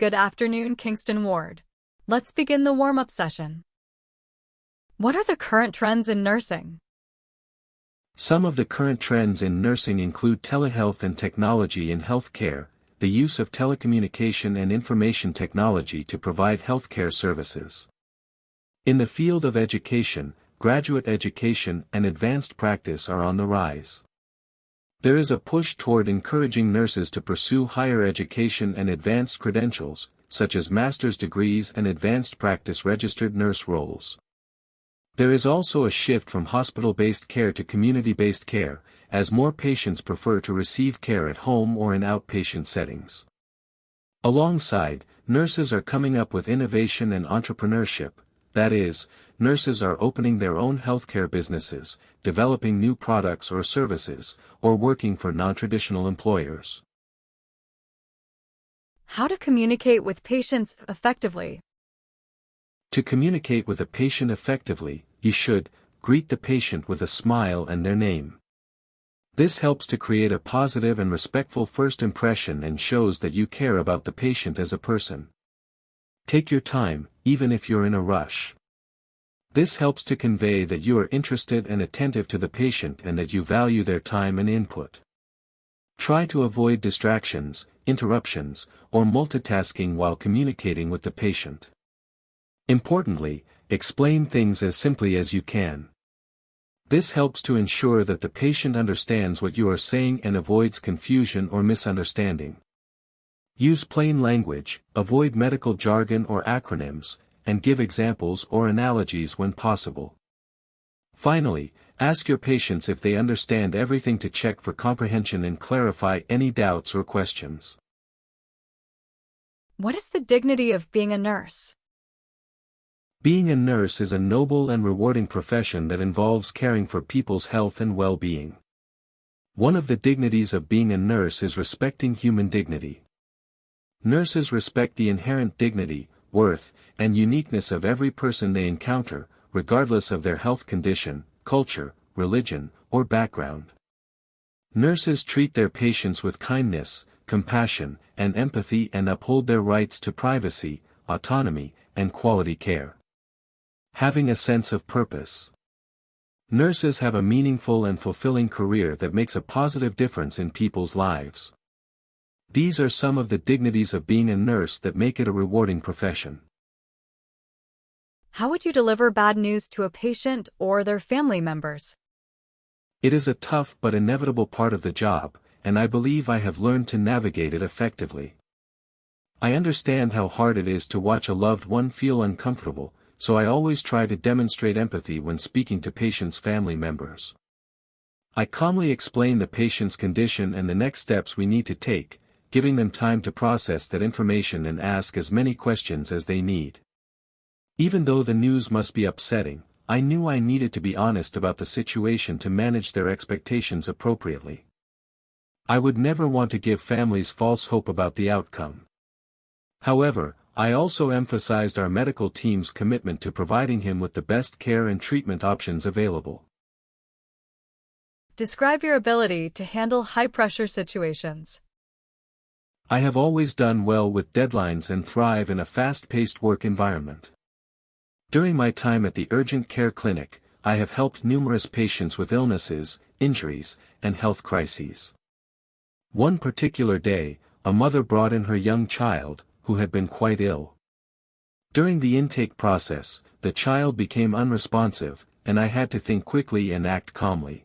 Good afternoon, Kingston Ward. Let's begin the warm-up session. What are the current trends in nursing? Some of the current trends in nursing include telehealth and technology in healthcare, the use of telecommunication and information technology to provide healthcare services. In the field of education, graduate education and advanced practice are on the rise. There is a push toward encouraging nurses to pursue higher education and advanced credentials, such as master's degrees and advanced practice registered nurse roles. There is also a shift from hospital-based care to community-based care, as more patients prefer to receive care at home or in outpatient settings. Alongside, nurses are coming up with innovation and entrepreneurship. That is, nurses are opening their own healthcare businesses, developing new products or services, or working for non-traditional employers. How to communicate with patients effectively? To communicate with a patient effectively, you should greet the patient with a smile and their name. This helps to create a positive and respectful first impression and shows that you care about the patient as a person. Take your time, even if you're in a rush. This helps to convey that you are interested and attentive to the patient and that you value their time and input. Try to avoid distractions, interruptions, or multitasking while communicating with the patient. Importantly, explain things as simply as you can. This helps to ensure that the patient understands what you are saying and avoids confusion or misunderstanding. Use plain language, avoid medical jargon or acronyms, and give examples or analogies when possible. Finally, ask your patients if they understand everything to check for comprehension and clarify any doubts or questions. What is the dignity of being a nurse? Being a nurse is a noble and rewarding profession that involves caring for people's health and well-being. One of the dignities of being a nurse is respecting human dignity. Nurses respect the inherent dignity, worth, and uniqueness of every person they encounter, regardless of their health condition, culture, religion, or background. Nurses treat their patients with kindness, compassion, and empathy and uphold their rights to privacy, autonomy, and quality care. Having a sense of purpose. Nurses have a meaningful and fulfilling career that makes a positive difference in people's lives. These are some of the dignities of being a nurse that make it a rewarding profession. How would you deliver bad news to a patient or their family members? It is a tough but inevitable part of the job, and I believe I have learned to navigate it effectively. I understand how hard it is to watch a loved one feel uncomfortable, so I always try to demonstrate empathy when speaking to patients' family members. I calmly explain the patient's condition and the next steps we need to take, giving them time to process that information and ask as many questions as they need. Even though the news must be upsetting, I knew I needed to be honest about the situation to manage their expectations appropriately. I would never want to give families false hope about the outcome. However, I also emphasized our medical team's commitment to providing him with the best care and treatment options available. Describe your ability to handle high-pressure situations. I have always done well with deadlines and thrive in a fast-paced work environment. During my time at the urgent care clinic, I have helped numerous patients with illnesses, injuries, and health crises. One particular day, a mother brought in her young child, who had been quite ill. During the intake process, the child became unresponsive, and I had to think quickly and act calmly.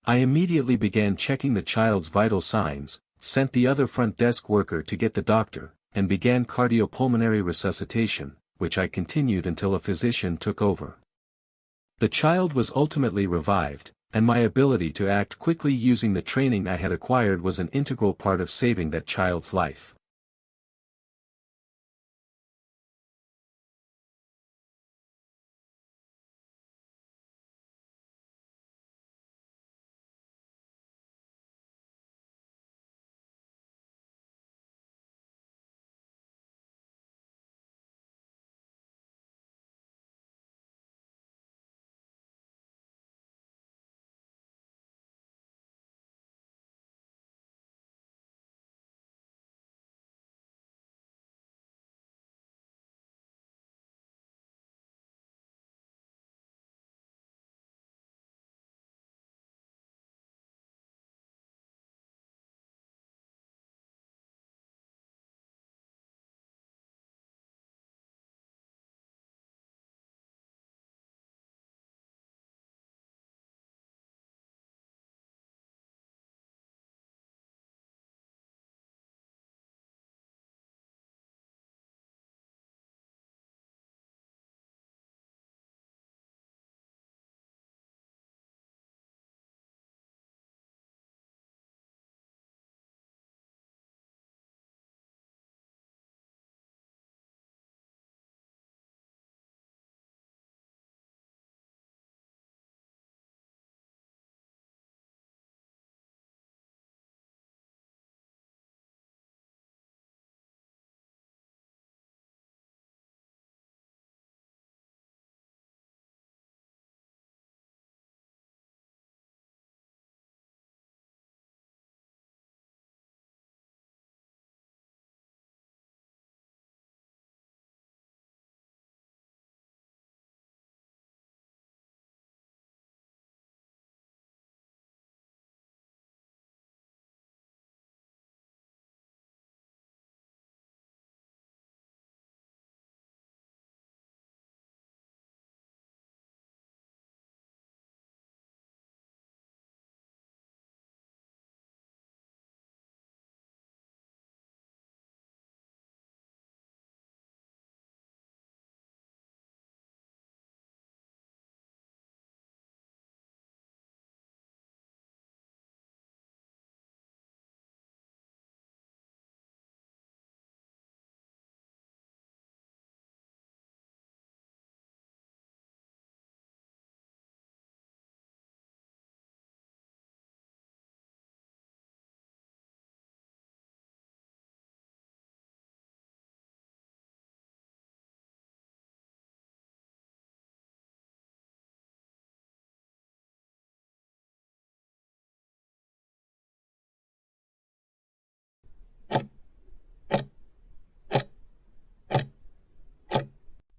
I immediately began checking the child's vital signs, sent the other front desk worker to get the doctor, and began cardiopulmonary resuscitation, which I continued until a physician took over. The child was ultimately revived, and my ability to act quickly using the training I had acquired was an integral part of saving that child's life.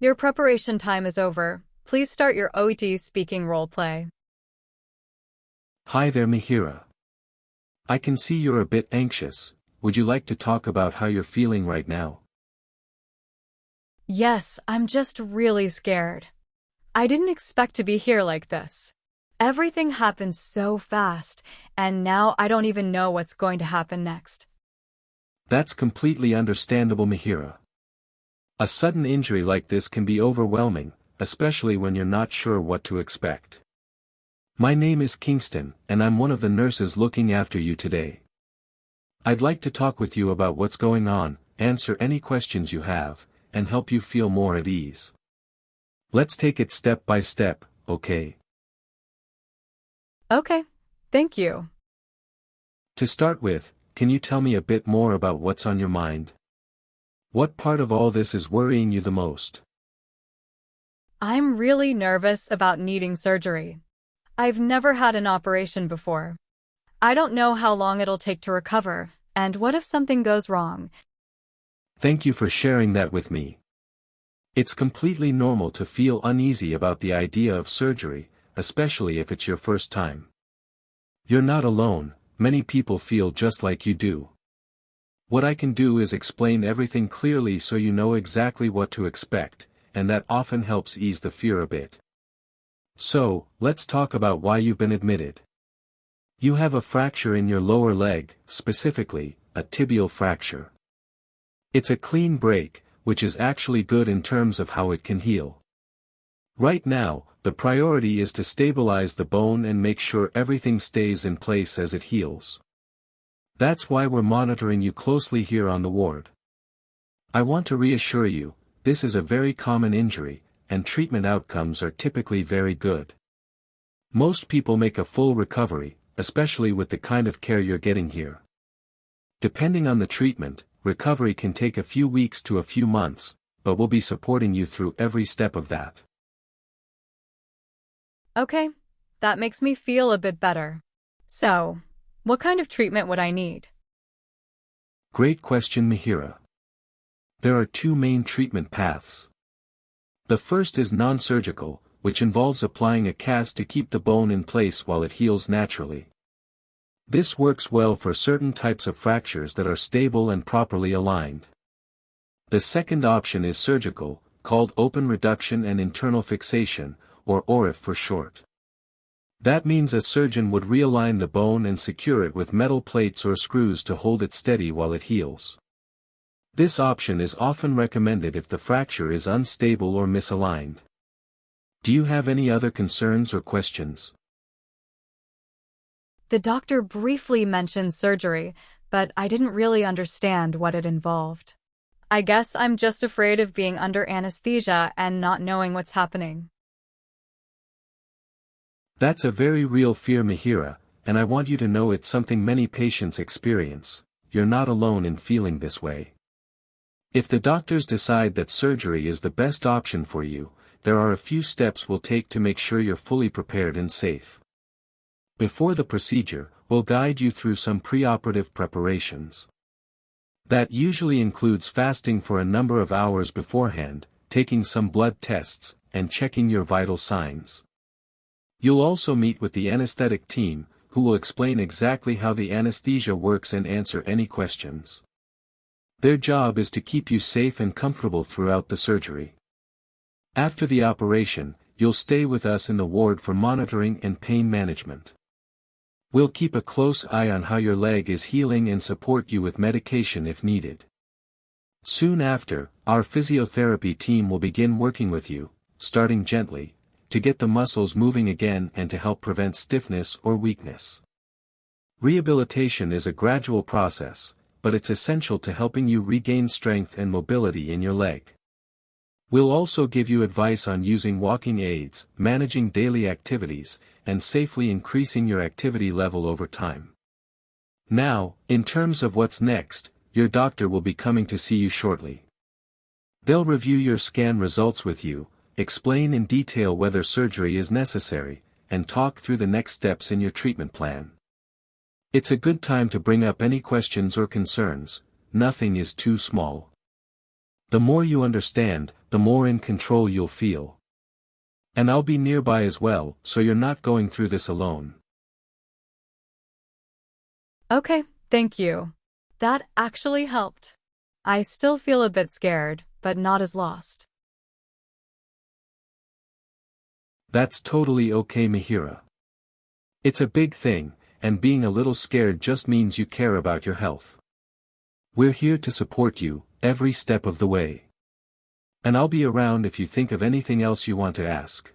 Your preparation time is over. Please start your OET speaking roleplay. Hi there, Mihiraa. I can see you're a bit anxious. Would you like to talk about how you're feeling right now? Yes, I'm just really scared. I didn't expect to be here like this. Everything happened so fast, and now I don't even know what's going to happen next. That's completely understandable, Mihiraa. A sudden injury like this can be overwhelming, especially when you're not sure what to expect. My name is Kingston, and I'm one of the nurses looking after you today. I'd like to talk with you about what's going on, answer any questions you have, and help you feel more at ease. Let's take it step by step, okay? Okay, thank you. To start with, can you tell me a bit more about what's on your mind? What part of all this is worrying you the most? I'm really nervous about needing surgery. I've never had an operation before. I don't know how long it'll take to recover, and what if something goes wrong? Thank you for sharing that with me. It's completely normal to feel uneasy about the idea of surgery, especially if it's your first time. You're not alone, many people feel just like you do. What I can do is explain everything clearly so you know exactly what to expect, and that often helps ease the fear a bit. So, let's talk about why you've been admitted. You have a fracture in your lower leg, specifically, a tibial fracture. It's a clean break, which is actually good in terms of how it can heal. Right now, the priority is to stabilize the bone and make sure everything stays in place as it heals. That's why we're monitoring you closely here on the ward. I want to reassure you, this is a very common injury, and treatment outcomes are typically very good. Most people make a full recovery, especially with the kind of care you're getting here. Depending on the treatment, recovery can take a few weeks to a few months, but we'll be supporting you through every step of that. Okay, that makes me feel a bit better. So, what kind of treatment would I need? Great question, Mihiraa. There are two main treatment paths. The first is non-surgical, which involves applying a cast to keep the bone in place while it heals naturally. This works well for certain types of fractures that are stable and properly aligned. The second option is surgical, called open reduction and internal fixation, or OET for short. That means a surgeon would realign the bone and secure it with metal plates or screws to hold it steady while it heals. This option is often recommended if the fracture is unstable or misaligned. Do you have any other concerns or questions? The doctor briefly mentioned surgery, but I didn't really understand what it involved. I guess I'm just afraid of being under anesthesia and not knowing what's happening. That's a very real fear, Mihiraa, and I want you to know it's something many patients experience. You're not alone in feeling this way. If the doctors decide that surgery is the best option for you, there are a few steps we'll take to make sure you're fully prepared and safe. Before the procedure, we'll guide you through some preoperative preparations. That usually includes fasting for a number of hours beforehand, taking some blood tests, and checking your vital signs. You'll also meet with the anesthetic team, who will explain exactly how the anesthesia works and answer any questions. Their job is to keep you safe and comfortable throughout the surgery. After the operation, you'll stay with us in the ward for monitoring and pain management. We'll keep a close eye on how your leg is healing and support you with medication if needed. Soon after, our physiotherapy team will begin working with you, starting gently, to get the muscles moving again and to help prevent stiffness or weakness. Rehabilitation is a gradual process, but it's essential to helping you regain strength and mobility in your leg. We'll also give you advice on using walking aids, managing daily activities, and safely increasing your activity level over time. Now, in terms of what's next, your doctor will be coming to see you shortly. They'll review your scan results with you, explain in detail whether surgery is necessary, and talk through the next steps in your treatment plan. It's a good time to bring up any questions or concerns. Nothing is too small. The more you understand, the more in control you'll feel. And I'll be nearby as well, so you're not going through this alone. Okay, thank you. That actually helped. I still feel a bit scared, but not as lost. That's totally okay, Mihiraa. It's a big thing, and being a little scared just means you care about your health. We're here to support you, every step of the way. And I'll be around if you think of anything else you want to ask.